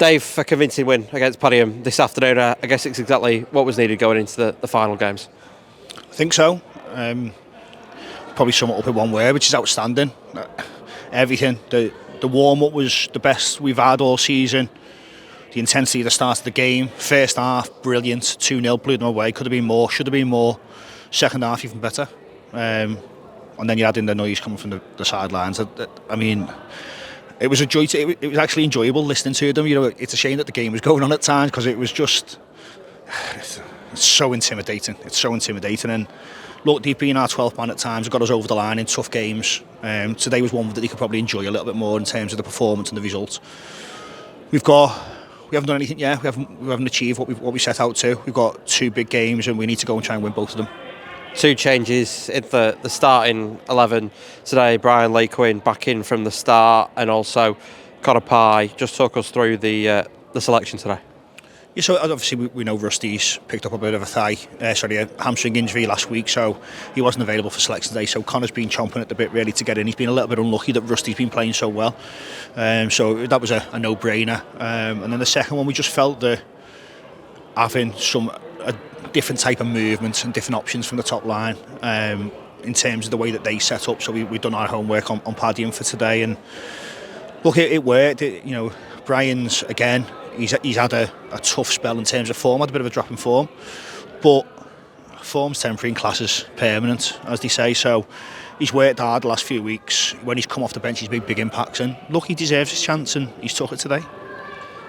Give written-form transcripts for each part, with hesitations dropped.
Dave, a convincing win against Padiham this afternoon. I guess it's exactly what was needed going into the final games. I think so. Probably sum it up in one word, which is outstanding. Everything. The warm-up was the best we've had all season. The intensity at the start of the game. First half, brilliant. 2-0, blew them away. Could have been more, should have been more. Second half, even better. And then you add in the noise coming from the sidelines. I mean, it was a joy. It was actually enjoyable listening to them. You know, it's a shame that the game was going on at times because it was just it's so intimidating. It's so intimidating. And look, they've been our 12th man at times. Got us over the line in tough games. Today was one that they could probably enjoy a little bit more in terms of the performance and the result. We haven't done anything yet. We haven't achieved what we set out to. We've got 2 big games and we need to go and try and win both of them. 2 changes in the starting 11 today. Brian Lakewind back in from the start, and also Connor Pye. Just talk us through the selection today. Yeah, so obviously we know Rusty's picked up a bit of a hamstring injury last week, so he wasn't available for selection today. So Connor's been chomping at the bit really to get in. He's been a little bit unlucky that Rusty's been playing so well. So that was a no-brainer. And then the second one, we just felt that having a different type of movement and different options from the top line in terms of the way that they set up. So we've done our homework on Padiham for today, and look, it worked. Brian's again. He's had a tough spell in terms of form, had a bit of a drop in form, but form's temporary and class is permanent, as they say. So he's worked hard the last few weeks. When he's come off the bench, he's made big impacts, and look, he deserves his chance, and he's took it today.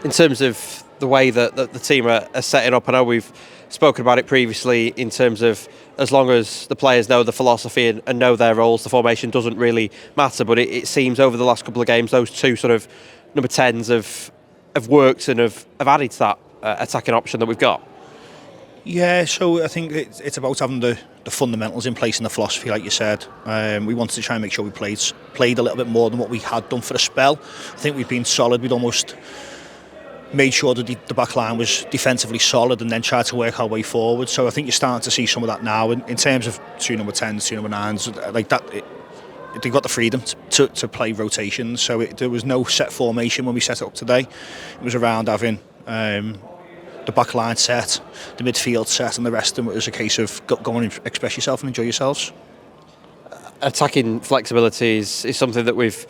In terms of the way that the team are setting up, I know we've spoken about it previously in terms of as long as the players know the philosophy and know their roles, the formation doesn't really matter. But it seems over the last couple of games, those 2 sort of number 10s have worked and have added to that attacking option that we've got. Yeah, so I think it's about having the fundamentals in place and the philosophy, like you said. We wanted to try and make sure we played a little bit more than what we had done for a spell. I think we've been solid. We'd almost made sure that the back line was defensively solid and then tried to work our way forward. So I think you're starting to see some of that now in terms of 2 number 10s, 2 number 9s, like that. They got the freedom to play rotations, so there was no set formation when we set it up today. It was around having the back line set, the midfield set, and the rest of it was a case of go and express yourself and enjoy yourselves. Attacking flexibility is something that we've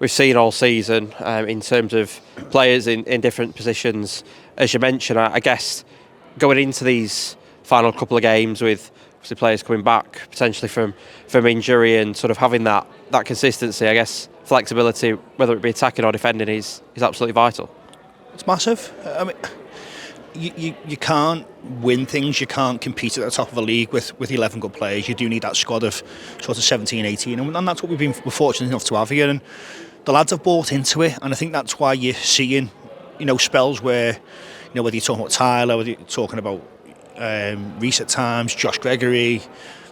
seen all season in terms of players in different positions. As you mentioned, I guess going into these final couple of games with obviously players coming back potentially from injury and sort of having that consistency, I guess flexibility, whether it be attacking or defending, is absolutely vital. It's massive. I mean, you can't win things, you can't compete at the top of a league with 11 good players. You do need that squad of sort of 17, 18, and that's what we're fortunate enough to have here, and the lads have bought into it, and I think that's why you're seeing, spells where, whether you're talking about Tyler, whether you're talking about Reece at times, Josh Gregory,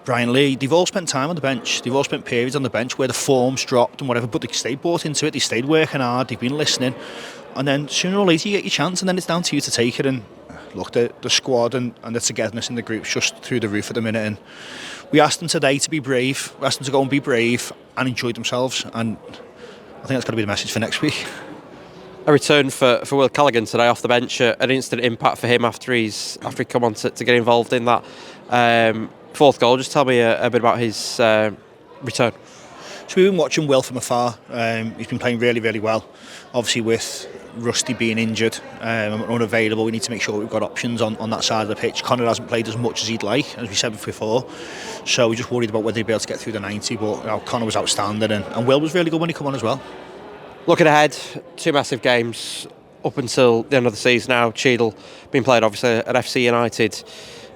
Brian Lee, they've all spent time on the bench. They've all spent periods on the bench where the form's dropped and whatever, but they stayed bought into it, they stayed working hard, they've been listening, and then sooner or later you get your chance, and then it's down to you to take it. And look, the squad and the togetherness in the group's just through the roof at the minute, and we asked them today to be brave. We asked them to go and be brave and enjoy themselves, and I think that's got to be the message for next week. A return for Will Callaghan today off the bench, an instant impact for him after he come on to get involved in that 4th goal. Just tell me a bit about his return. So we've been watching Will from afar. He's been playing really, really well. Obviously with Rusty being injured and unavailable, we need to make sure we've got options on that side of the pitch. Connor hasn't played as much as he'd like, as we said before, so we're just worried about whether he'd be able to get through the 90, but Connor was outstanding, and Will was really good when he came on as well. Looking ahead, 2 massive games up until the end of the season now. Cheadle being played obviously at FC United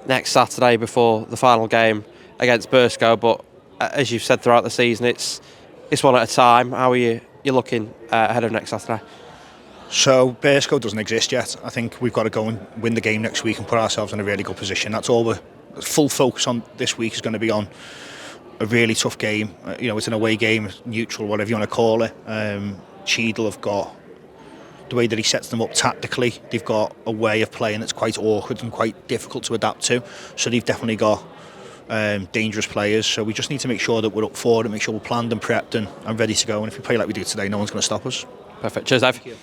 next Saturday before the final game against Burscough, but as you've said throughout the season, it's one at a time. How are you looking ahead of next Saturday? So Burscough doesn't exist yet. I think we've got to go and win the game next week and put ourselves in a really good position. That's all the full focus on this week is going to be on a really tough game. It's an away game, neutral, whatever you want to call it. Cheadle have got the way that he sets them up tactically. They've got a way of playing that's quite awkward and quite difficult to adapt to. So they've definitely got dangerous players. So we just need to make sure that we're up for it and make sure we're planned and prepped and ready to go. And if we play like we do today, no one's going to stop us. Perfect. Cheers, Dave.